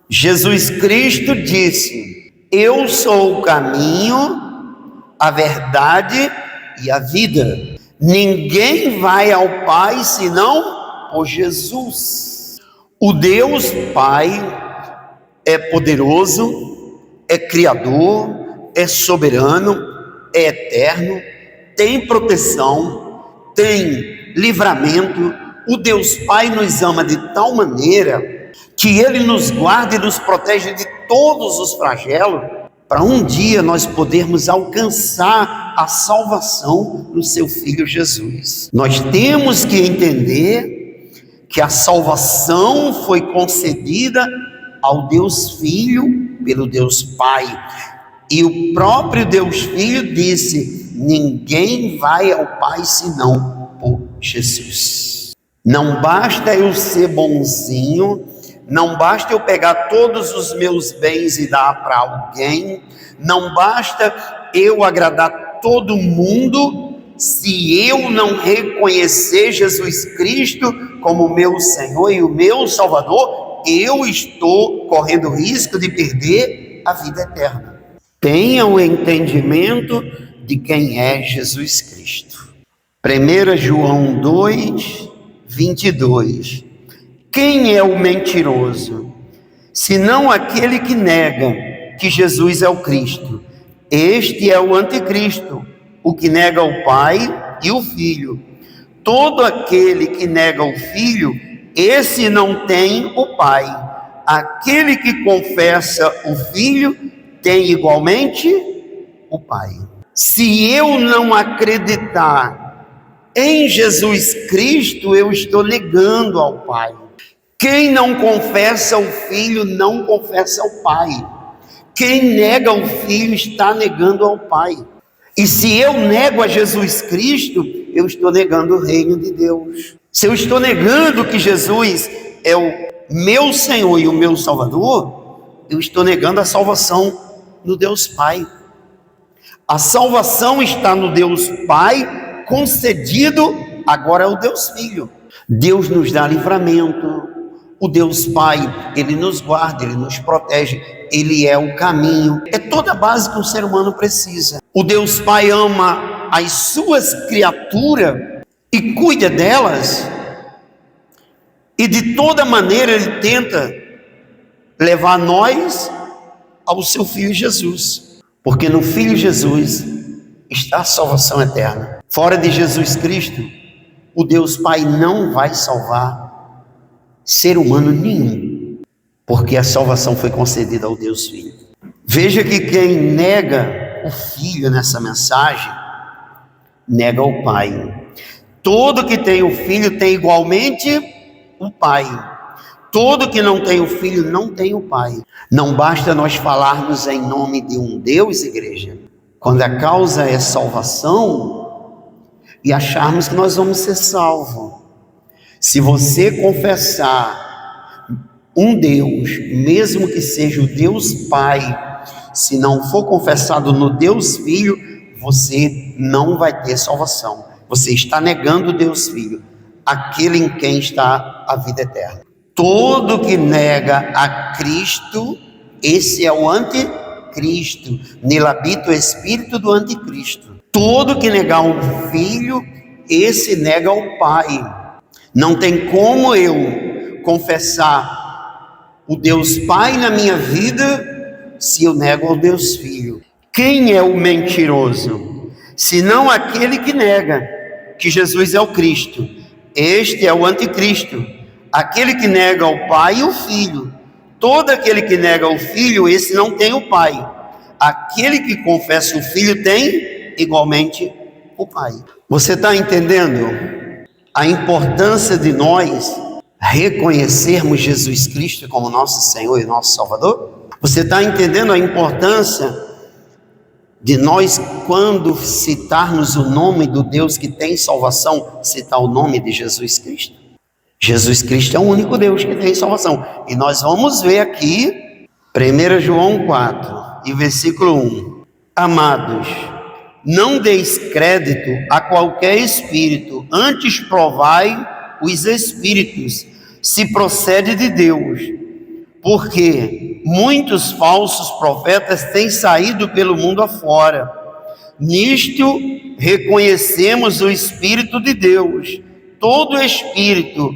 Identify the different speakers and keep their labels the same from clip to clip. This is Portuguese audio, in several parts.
Speaker 1: Jesus Cristo disse: eu sou o caminho, a verdade e a vida. Ninguém vai ao Pai senão por Jesus. O Deus Pai é poderoso, é criador, é soberano, é eterno, tem proteção, tem livramento. O Deus Pai nos ama de tal maneira que Ele nos guarda e nos protege de todos os flagelos, para um dia nós podermos alcançar a salvação no seu Filho Jesus. Nós temos que entender que a salvação foi concedida ao Deus Filho pelo Deus Pai. E o próprio Deus Filho disse: ninguém vai ao Pai senão por Jesus. Não basta eu ser bonzinho, não basta eu pegar todos os meus bens e dar para alguém, não basta eu agradar todo mundo, se eu não reconhecer Jesus Cristo como meu Senhor e o meu Salvador, eu estou correndo risco de perder a vida eterna. Tenha o entendimento de quem é Jesus Cristo. 1 João 2, 22. Quem é o mentiroso, senão aquele que nega que Jesus é o Cristo? Este é o anticristo, o que nega o Pai e o Filho. Todo aquele que nega o Filho, esse não tem o Pai. Aquele que confessa o Filho, tem igualmente o Pai. Se eu não acreditar em Jesus Cristo, eu estou negando ao Pai. Quem não confessa o Filho, não confessa o Pai. Quem nega o Filho, está negando ao Pai. E se eu nego a Jesus Cristo, eu estou negando o reino de Deus. Se eu estou negando que Jesus é o meu Senhor e o meu Salvador, eu estou negando a salvação no Deus Pai. A salvação está no Deus Pai, concedido agora ao Deus Filho. Deus nos dá livramento. O Deus Pai, Ele nos guarda, Ele nos protege, Ele é o caminho. É toda a base que o ser humano precisa. O Deus Pai ama as suas criaturas e cuida delas, e de toda maneira Ele tenta levar nós ao seu Filho Jesus, porque no Filho Jesus está a salvação eterna. Fora de Jesus Cristo, o Deus Pai não vai salvar ser humano nenhum, porque a salvação foi concedida ao Deus Filho. Veja que quem nega o Filho nessa mensagem, nega o Pai. Todo que tem o Filho tem igualmente o Pai. Todo que não tem o Filho não tem o Pai. Não basta nós falarmos em nome de um Deus, igreja, quando a causa é salvação, e acharmos que nós vamos ser salvos. Se você confessar um Deus, mesmo que seja o Deus Pai, se não for confessado no Deus Filho, você não vai ter salvação. Você está negando o Deus Filho, aquele em quem está a vida eterna. Todo que nega a Cristo, esse é o anticristo. Nele habita o espírito do anticristo. Todo que negar o Filho, esse nega o Pai. Não tem como eu confessar o Deus Pai na minha vida se eu nego ao Deus Filho. Quem é o mentiroso? Senão aquele que nega que Jesus é o Cristo. Este é o anticristo, aquele que nega o Pai e o Filho. Todo aquele que nega o Filho, esse não tem o Pai. Aquele que confessa o Filho tem igualmente o Pai. Você está entendendo a importância de nós reconhecermos Jesus Cristo como nosso Senhor e nosso Salvador? Você está entendendo a importância de nós, quando citarmos o nome do Deus que tem salvação, citar o nome de Jesus Cristo? Jesus Cristo é o único Deus que tem salvação. E nós vamos ver aqui 1 João 4 e versículo 1. Amados, não deis crédito a qualquer espírito, antes provai os espíritos, se procede de Deus, porque muitos falsos profetas têm saído pelo mundo afora. Nisto reconhecemos o Espírito de Deus. Todo espírito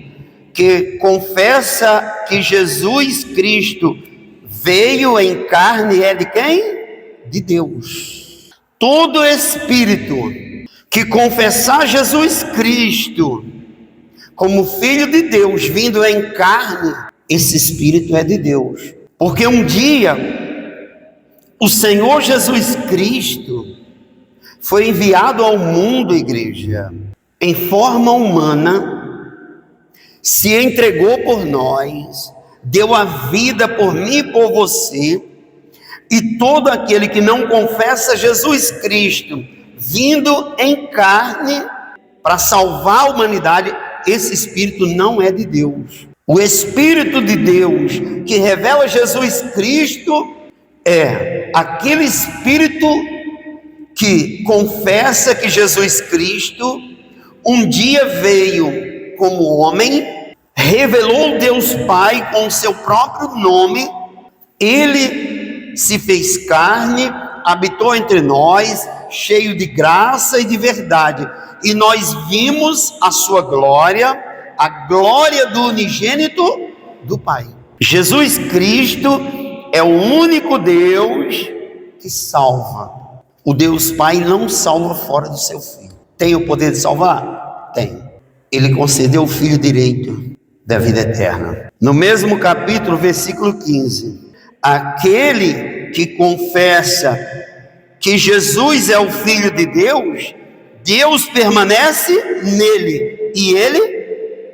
Speaker 1: que confessa que Jesus Cristo veio em carne é de quem? De Deus. Todo espírito que confessar Jesus Cristo como Filho de Deus vindo em carne, esse espírito é de Deus. Porque um dia o Senhor Jesus Cristo foi enviado ao mundo, igreja, em forma humana, se entregou por nós, deu a vida por mim e por você, e todo aquele que não confessa Jesus Cristo vindo em carne para salvar a humanidade, esse espírito não é de Deus. O Espírito de Deus que revela Jesus Cristo é aquele espírito que confessa que Jesus Cristo um dia veio como homem, revelou Deus Pai com o seu próprio nome, ele se fez carne, habitou entre nós, cheio de graça e de verdade, e nós vimos a sua glória, a glória do unigênito do Pai. Jesus Cristo é o único Deus que salva. O Deus Pai não salva fora do seu Filho. Tem o poder de salvar? Tem. Ele concedeu o Filho direito da vida eterna. No mesmo capítulo, versículo 15. Aquele que confessa que Jesus é o Filho de Deus, Deus permanece nele e ele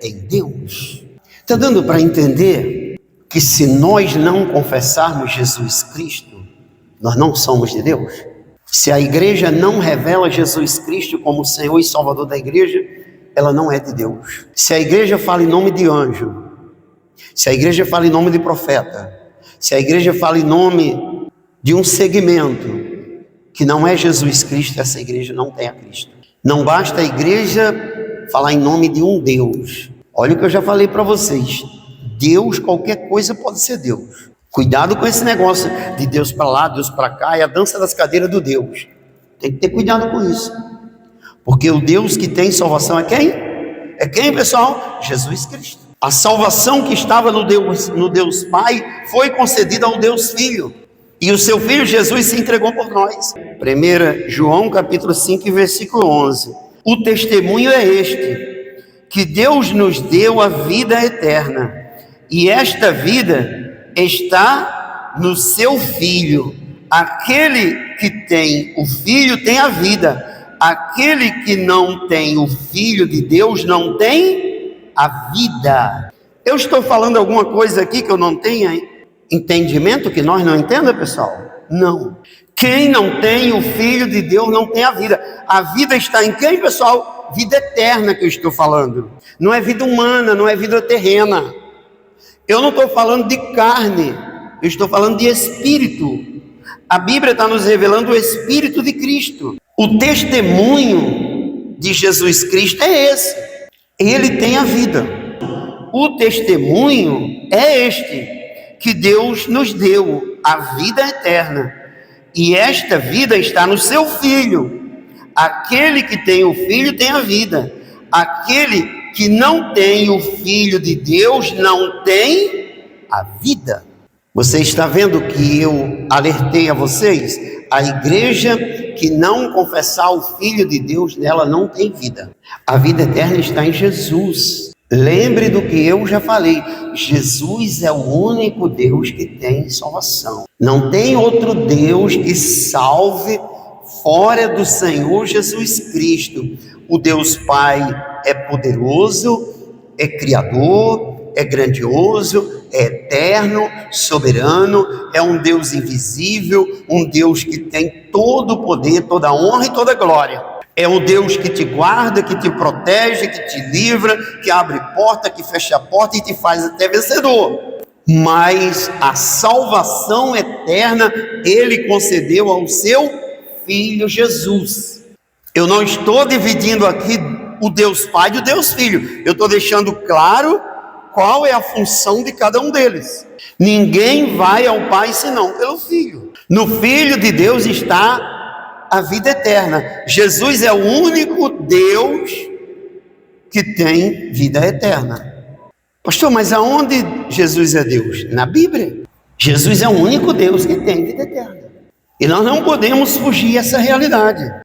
Speaker 1: em Deus. Está dando para entender que se nós não confessarmos Jesus Cristo, nós não somos de Deus? Se a igreja não revela Jesus Cristo como Senhor e Salvador da igreja, ela não é de Deus. Se a igreja fala em nome de anjo, se a igreja fala em nome de profeta, se a igreja fala em nome de um segmento que não é Jesus Cristo, essa igreja não tem a Cristo. Não basta a igreja falar em nome de um Deus. Olha o que eu já falei para vocês. Deus, qualquer coisa pode ser Deus. Cuidado com esse negócio de Deus para lá, Deus para cá, e a dança das cadeiras do Deus. Tem que ter cuidado com isso. Porque o Deus que tem salvação é quem? É quem, pessoal? Jesus Cristo. A salvação que estava no Deus Pai foi concedida ao Deus Filho. E o seu Filho Jesus se entregou por nós. 1 João capítulo 5, versículo 11. O testemunho é este, que Deus nos deu a vida eterna, e esta vida está no seu Filho. Aquele que tem o Filho tem a vida, aquele que não tem o Filho de Deus não tem a vida. Eu estou falando alguma coisa aqui que eu não tenha entendimento, que nós não entendamos, pessoal? Não. Quem não tem o Filho de Deus não tem a vida. A vida está em quem, pessoal? Vida eterna que eu estou falando. Não é vida humana, não é vida terrena. Eu não estou falando de carne, eu estou falando de espírito. A Bíblia está nos revelando o Espírito de Cristo. O testemunho de Jesus Cristo é esse. Ele tem a vida. O testemunho é este, que Deus nos deu a vida eterna. E esta vida está no seu Filho. Aquele que tem o Filho tem a vida. Aquele que não tem o Filho de Deus não tem a vida. Você está vendo que eu alertei a vocês? A igreja que não confessar o Filho de Deus, nela não tem vida. A vida eterna está em Jesus. Lembre do que eu já falei. Jesus é o único Deus que tem salvação. Não tem outro Deus que salve fora do Senhor Jesus Cristo. O Deus Pai é poderoso, é criador, é grandioso, é eterno, soberano, é um Deus invisível, um Deus que tem todo o poder, toda a honra e toda a glória. É um Deus que te guarda, que te protege, que te livra, que abre porta, que fecha a porta e te faz até vencedor. Mas a salvação eterna Ele concedeu ao seu Filho Jesus. Eu não estou dividindo aqui o Deus Pai e o Deus Filho. Eu estou deixando claro qual é a função de cada um deles. Ninguém vai ao Pai senão pelo Filho. No Filho de Deus está a vida eterna. Jesus é o único Deus que tem vida eterna. Pastor, mas aonde Jesus é Deus? Na Bíblia. Jesus é o único Deus que tem vida eterna. E nós não podemos fugir dessa realidade.